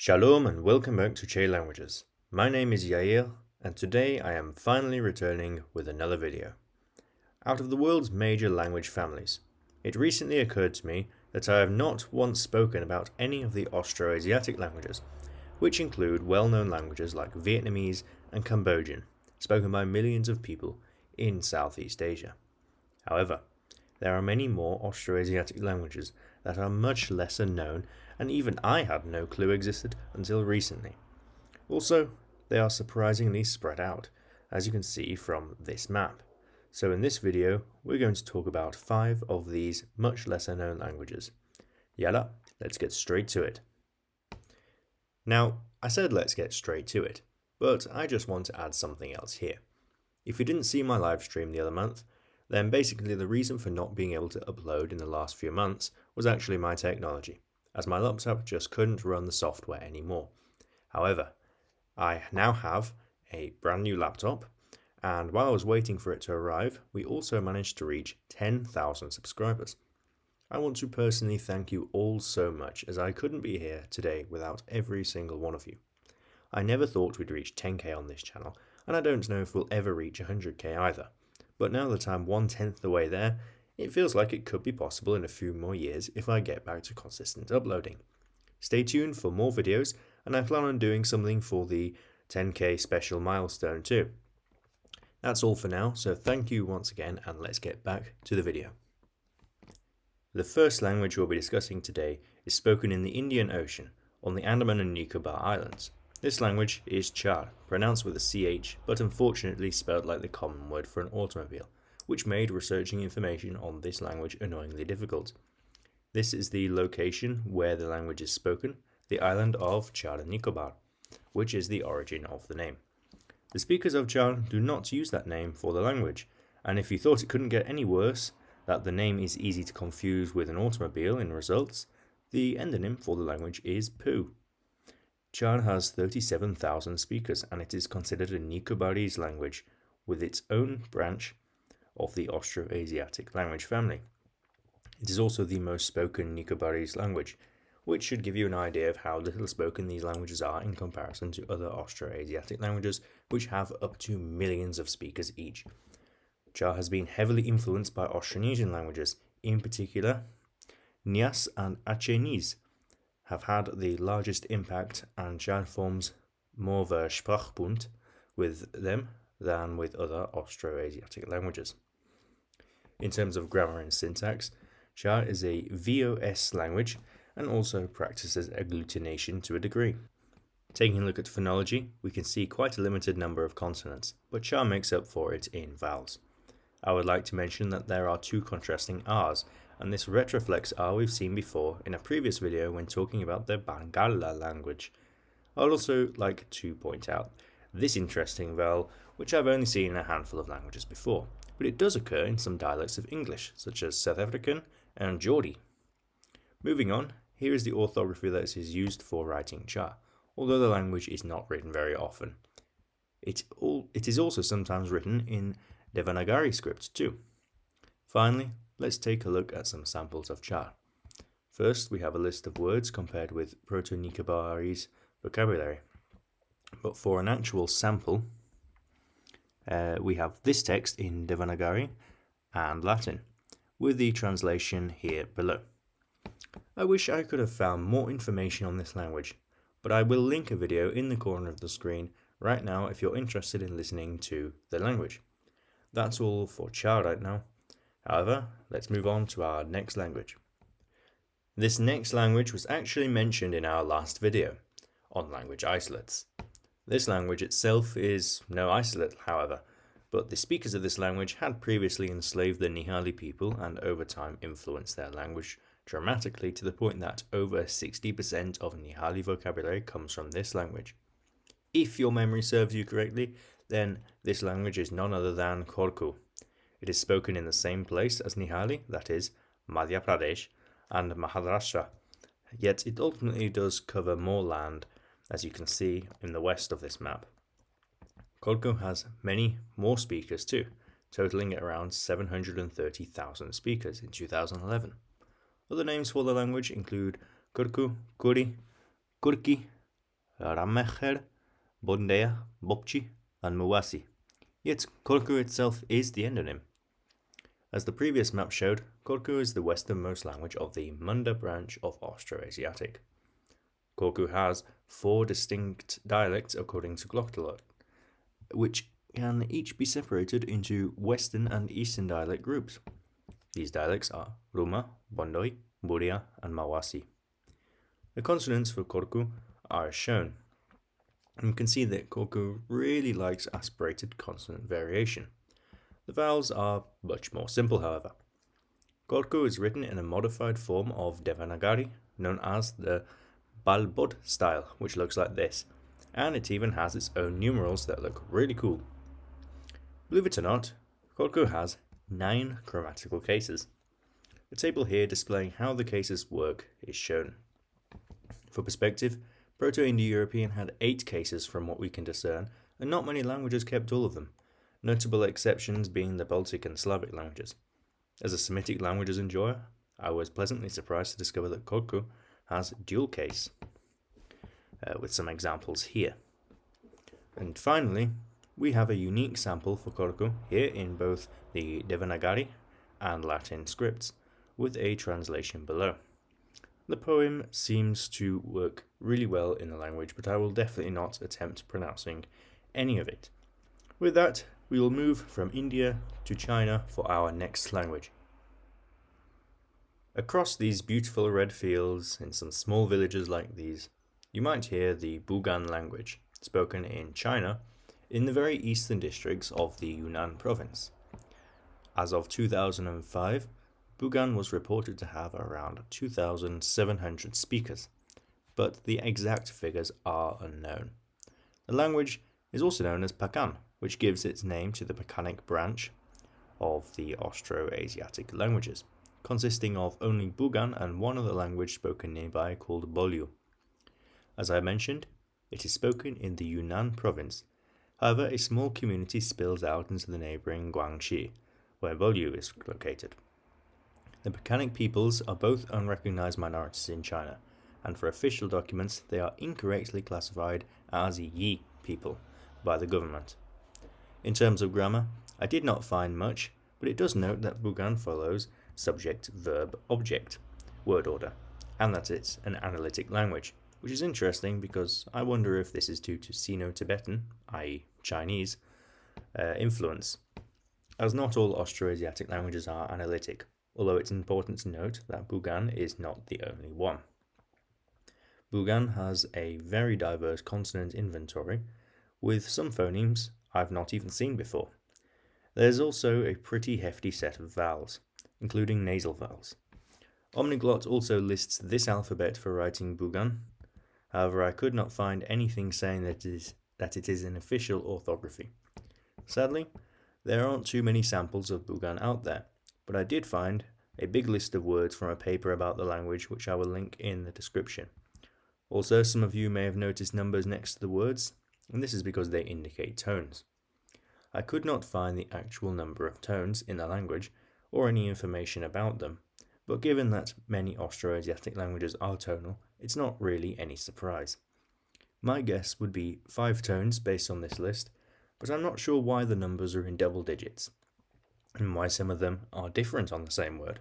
Shalom and welcome back to Che Languages. My name is Yair and today I am finally returning with another video. Out of the world's major language families, it recently occurred to me that I have not once spoken about any of the Austroasiatic languages, which include well-known languages like Vietnamese and Cambodian, spoken by millions of people in Southeast Asia. However, there are many more Austroasiatic languages that are much lesser known and even I had no clue existed until recently. Also, they are surprisingly spread out, as you can see from this map. So in this video, we're going to talk about 5 of these much lesser known languages. Yalla, let's get straight to it. Now, I said let's get straight to it, but I just want to add something else here. If you didn't see my live stream the other month, then basically the reason for not being able to upload in the last few months was actually my technology, as my laptop just couldn't run the software anymore. However, I now have a brand new laptop, and while I was waiting for it to arrive, we also managed to reach 10,000 subscribers. I want to personally thank you all so much, as I couldn't be here today without every single one of you. I never thought we'd reach 10k on this channel, and I don't know if we'll ever reach 100k either. But now that I'm 1/10 the way there, it feels like it could be possible in a few more years if I get back to consistent uploading. Stay tuned for more videos, and I plan on doing something for the 10k special milestone too. That's all for now, so thank you once again, and let's get back to the video. The first language we'll be discussing today is spoken in the Indian Ocean on the Andaman and Nicobar Islands. This language is Char, pronounced with a CH, but unfortunately spelled like the common word for an automobile, which made researching information on this language annoyingly difficult. This is the location where the language is spoken, the island of Char and Nicobar, which is the origin of the name. The speakers of Char do not use that name for the language, and if you thought it couldn't get any worse, that the name is easy to confuse with an automobile in results, the endonym for the language is Poo. Char has 37,000 speakers, and it is considered a Nicobarese language with its own branch of the Austroasiatic language family. It is also the most spoken Nicobarese language, which should give you an idea of how little spoken these languages are in comparison to other Austroasiatic languages, which have up to millions of speakers each. Char has been heavily influenced by Austronesian languages, in particular Nias and Achenese have had the largest impact, and Char forms more of a Sprachbund with them than with other Austroasiatic languages. In terms of grammar and syntax, Char is a VOS language and also practices agglutination to a degree. Taking a look at phonology, we can see quite a limited number of consonants, but Char makes up for it in vowels. I would like to mention that there are 2 contrasting R's, and this retroflex R we've seen before in a previous video when talking about the Bangala language. I would also like to point out this interesting vowel, which I've only seen in a handful of languages before, but it does occur in some dialects of English, such as South African and Geordie. Moving on, here is the orthography that is used for writing Char, although the language is not written very often. It is also sometimes written in Devanagari script too. Finally, let's take a look at some samples of Char. First, we have a list of words compared with Proto-Nicobarese vocabulary. But for an actual sample, we have this text in Devanagari and Latin, with the translation here below. I wish I could have found more information on this language, but I will link a video in the corner of the screen right now if you're interested in listening to the language. That's all for Char right now. However, let's move on to our next language. This next language was actually mentioned in our last video on language isolates. This language itself is no isolate, however, but the speakers of this language had previously enslaved the Nihali people and over time influenced their language dramatically to the point that over 60% of Nihali vocabulary comes from this language. If your memory serves you correctly, then this language is none other than Korku. It is spoken in the same place as Nihali, that is, Madhya Pradesh and Maharashtra, yet it ultimately does cover more land, as you can see in the west of this map. Korku has many more speakers too, totaling at around 730,000 speakers in 2011. Other names for the language include Kurku, Kuri, Kurki, Ramecher, Bondea, Bopchi, and Muwasi. Yet Korku itself is the endonym. As the previous map showed, Korku is the westernmost language of the Munda branch of Austroasiatic. Korku has 4 distinct dialects according to Glottolot, which can each be separated into Western and Eastern dialect groups. These dialects are Ruma, Bondoi, Buria, and Mawasi. The consonants for Korku are as shown. And you can see that Korku really likes aspirated consonant variation. The vowels are much more simple, however. Korku is written in a modified form of Devanagari, known as the Balbod style, which looks like this, and it even has its own numerals that look really cool. Believe it or not, Korku has 9 grammatical cases. The table here displaying how the cases work is shown. For perspective, Proto-Indo-European had 8 cases from what we can discern, and not many languages kept all of them, notable exceptions being the Baltic and Slavic languages. As a Semitic languages enjoyer, I was pleasantly surprised to discover that Korku has dual case, with some examples here. And finally, we have a unique sample for Korku here in both the Devanagari and Latin scripts, with a translation below. The poem seems to work really well in the language, but I will definitely not attempt pronouncing any of it. With that, we will move from India to China for our next language. Across these beautiful red fields, in some small villages like these, you might hear the Bugan language, spoken in China, in the very eastern districts of the Yunnan province. As of 2005, Bugan was reported to have around 2,700 speakers, but the exact figures are unknown. The language is also known as Pakan, which gives its name to the Pakanic branch of the Austroasiatic languages, consisting of only Bugan and one other language spoken nearby called Bolyu. As I mentioned, it is spoken in the Yunnan province. However, a small community spills out into the neighbouring Guangxi, where Bolyu is located. The Pakanic peoples are both unrecognized minorities in China, and for official documents they are incorrectly classified as Yi people by the government. In terms of grammar, I did not find much, but it does note that Bugan follows subject-verb-object word order, and that it's an analytic language, which is interesting because I wonder if this is due to Sino-Tibetan, i.e. Chinese, influence, as not all Austroasiatic languages are analytic, although it's important to note that Bugan is not the only one. Bugan has a very diverse consonant inventory, with some phonemes I've not even seen before. There's also a pretty hefty set of vowels, including nasal vowels. Omniglot also lists this alphabet for writing Bugan. However, I could not find anything saying that it is an official orthography. Sadly, there aren't too many samples of Bugan out there, but I did find a big list of words from a paper about the language, which I will link in the description. Also, some of you may have noticed numbers next to the words, and this is because they indicate tones. I could not find the actual number of tones in the language or any information about them, but given that many Austroasiatic languages are tonal, it's not really any surprise. My guess would be 5 tones based on this list, but I'm not sure why the numbers are in double digits, and why some of them are different on the same word.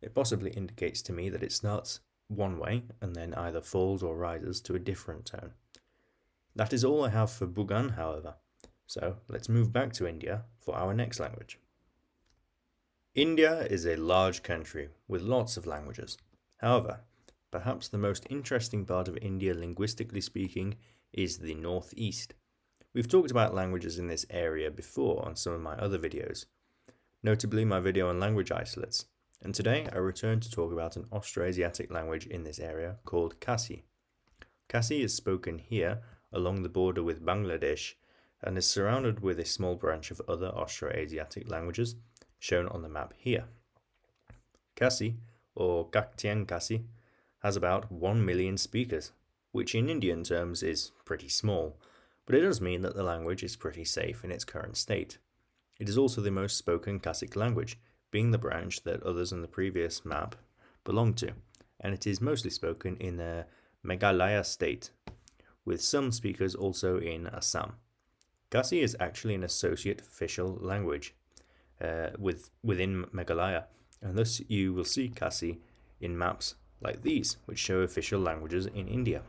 It possibly indicates to me that it starts one way and then either falls or rises to a different tone. That is all I have for Bugan, however, so let's move back to India for our next language. India is a large country with lots of languages. However, perhaps the most interesting part of India linguistically speaking is the northeast. We've talked about languages in this area before on some of my other videos, notably my video on language isolates, and today I return to talk about an Austroasiatic language in this area called Khasi. Khasi is spoken here along the border with Bangladesh and is surrounded with a small branch of other Austroasiatic languages shown on the map here. Khasi, or Kaktian Khasi, has about 1 million speakers, which in Indian terms is pretty small, but it does mean that the language is pretty safe in its current state. It is also the most spoken Khasic language, being the branch that others in the previous map belong to, and it is mostly spoken in the Meghalaya state, with some speakers also in Assam. Khasi is actually an associate official language within Meghalaya, and thus you will see Khasi in maps like these, which show official languages in India.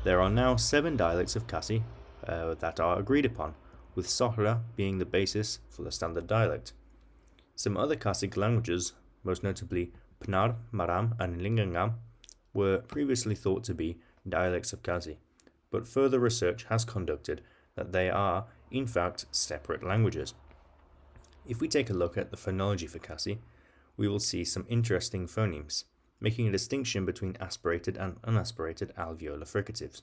There are now 7 dialects of Khasi that are agreed upon, with Sohra being the basis for the standard dialect. Some other Khasic languages, most notably Pnar, Maram, and Lingangam, were previously thought to be dialects of Khasi, but further research has conducted that they are, in fact, separate languages. If we take a look at the phonology for Khasi, we will see some interesting phonemes, making a distinction between aspirated and unaspirated alveolar fricatives.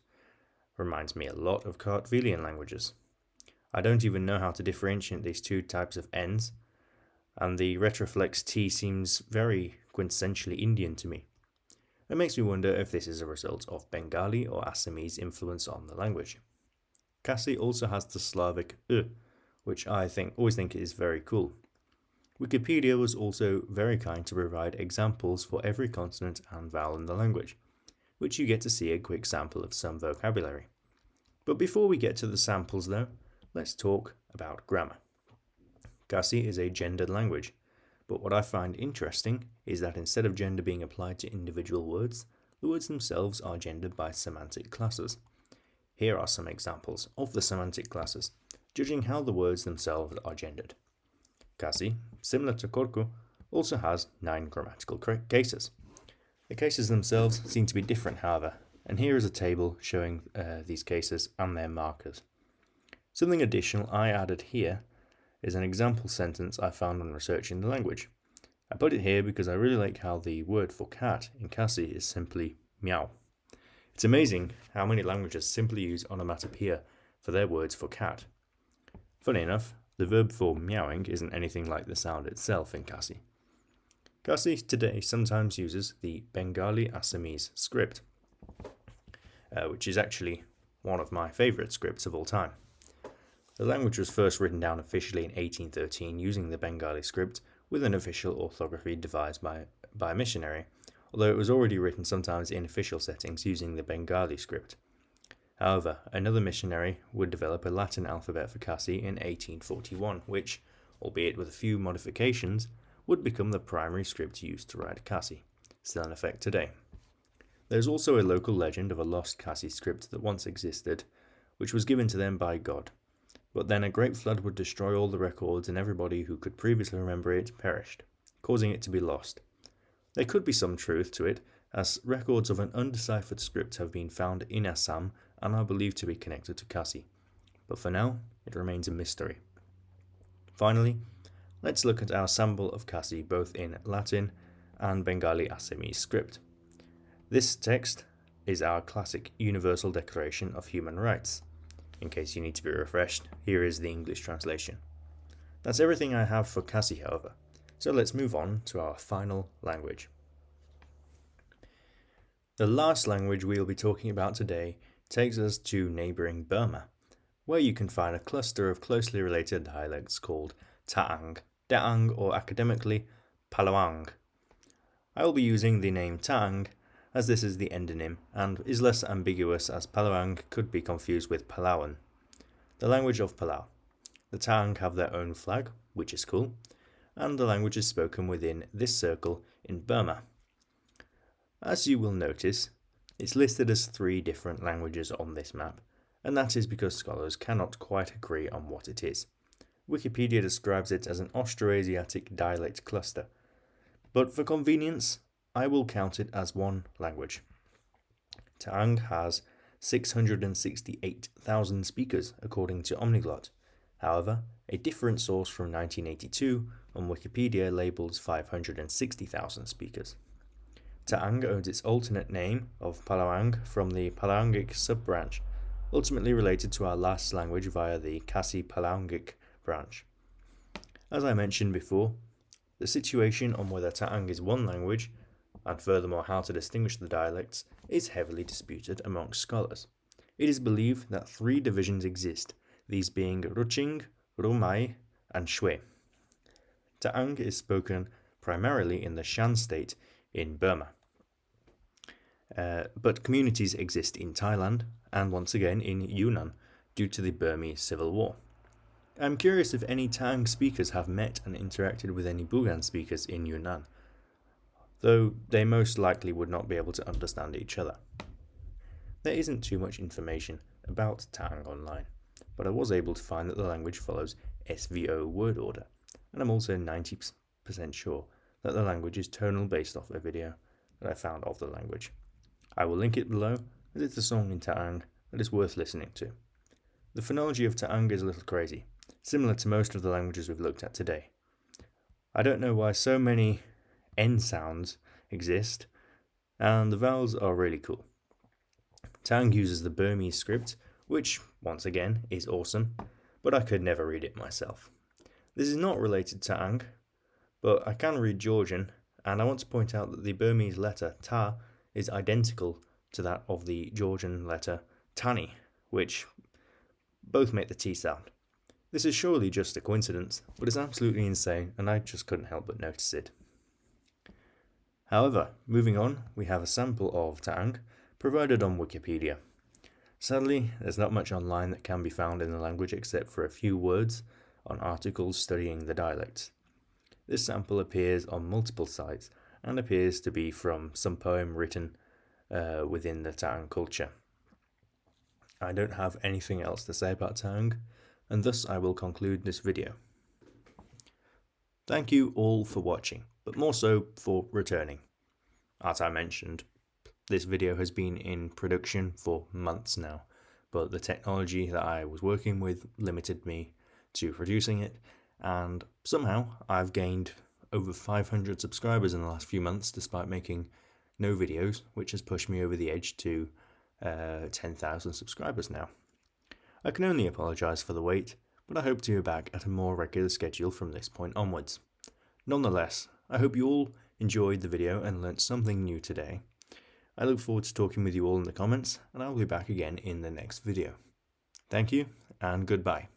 Reminds me a lot of Kartvelian languages. I don't even know how to differentiate these two types of N's, and the retroflex T seems very quintessentially Indian to me. It makes me wonder if this is a result of Bengali or Assamese influence on the language. Khasi also has the Slavic which I always think is very cool. Wikipedia was also very kind to provide examples for every consonant and vowel in the language, which you get to see a quick sample of some vocabulary. But before we get to the samples though, let's talk about grammar. Khasi is a gendered language, but what I find interesting is that instead of gender being applied to individual words, the words themselves are gendered by semantic classes. Here are some examples of the semantic classes, judging how the words themselves are gendered. Khasi, similar to Korku, also has 9 grammatical cases. The cases themselves seem to be different, however, and here is a table showing these cases and their markers. Something additional I added here is an example sentence I found when researching the language. I put it here because I really like how the word for cat in Khasi is simply meow. It's amazing how many languages simply use onomatopoeia for their words for cat. Funny enough, the verb for meowing isn't anything like the sound itself in Khasi. Khasi today sometimes uses the Bengali Assamese script, which is actually one of my favourite scripts of all time. The language was first written down officially in 1813 using the Bengali script with an official orthography devised by a missionary, although it was already written sometimes in official settings using the Bengali script. However, another missionary would develop a Latin alphabet for Khasi in 1841, which, albeit with a few modifications, would become the primary script used to write Khasi, still in effect today. There is also a local legend of a lost Khasi script that once existed, which was given to them by God, but then a great flood would destroy all the records and everybody who could previously remember it perished, causing it to be lost. There could be some truth to it, as records of an undeciphered script have been found in Assam and are believed to be connected to Khasi, but for now it remains a mystery. Finally, let's look at our sample of Khasi both in Latin and Bengali Assamese script. This text is our classic Universal Declaration of Human Rights. In case you need to be refreshed, here is the English translation. That's everything I have for Khasi, however, so let's move on to our final language. The last language we will be talking about today takes us to neighbouring Burma, where you can find a cluster of closely related dialects called Taang, Daang, or academically Palawang. I will be using the name Taang as this is the endonym and is less ambiguous, as Palawang could be confused with Palawan, the language of Palau. The Taang have their own flag, which is cool, and the language is spoken within this circle in Burma. As you will notice, it's listed as 3 different languages on this map, and that is because scholars cannot quite agree on what it is. Wikipedia describes it as an Austroasiatic dialect cluster, but for convenience, I will count it as one language. Taang has 668,000 speakers according to Omniglot. However, a different source from 1982 on Wikipedia labels 560,000 speakers. Taang owns its alternate name of Palawang from the Palawangic sub-branch, ultimately related to our last language via the Khasi Palawangic branch. As I mentioned before, the situation on whether Taang is one language, and furthermore how to distinguish the dialects, is heavily disputed amongst scholars. It is believed that 3 divisions exist, these being Ruching, Rumai, and Shwe. Taang is spoken primarily in the Shan state in Burma. but communities exist in Thailand and once again in Yunnan due to the Burmese Civil War. I'm curious if any Tang speakers have met and interacted with any Bugan speakers in Yunnan, though they most likely would not be able to understand each other. There isn't too much information about Tang online, but I was able to find that the language follows SVO word order, and I'm also 90% sure that the language is tonal based off a video that I found of the language. I will link it below, as it's a song in Taang that is worth listening to. The phonology of Taang is a little crazy, similar to most of the languages we've looked at today. I don't know why so many N sounds exist, and the vowels are really cool. Taang uses the Burmese script, which, once again, is awesome, but I could never read it myself. This is not related to Taang, but I can read Georgian, and I want to point out that the Burmese letter Ta is identical to that of the Georgian letter Tani, which both make the T sound. This is surely just a coincidence, but it's absolutely insane, and I just couldn't help but notice it. However, moving on, we have a sample of Taang provided on Wikipedia. Sadly, there's not much online that can be found in the language except for a few words on articles studying the dialects. This sample appears on multiple sites and appears to be from some poem written within the Taang culture. I don't have anything else to say about Taang, and thus I will conclude this video. Thank you all for watching, but more so for returning. As I mentioned, this video has been in production for months now, but the technology that I was working with limited me to producing it, and somehow I've gained over 500 subscribers in the last few months despite making no videos, which has pushed me over the edge to 10,000 subscribers now. I can only apologise for the wait, but I hope to be back at a more regular schedule from this point onwards. Nonetheless, I hope you all enjoyed the video and learnt something new today. I look forward to talking with you all in the comments, and I will be back again in the next video. Thank you, and goodbye.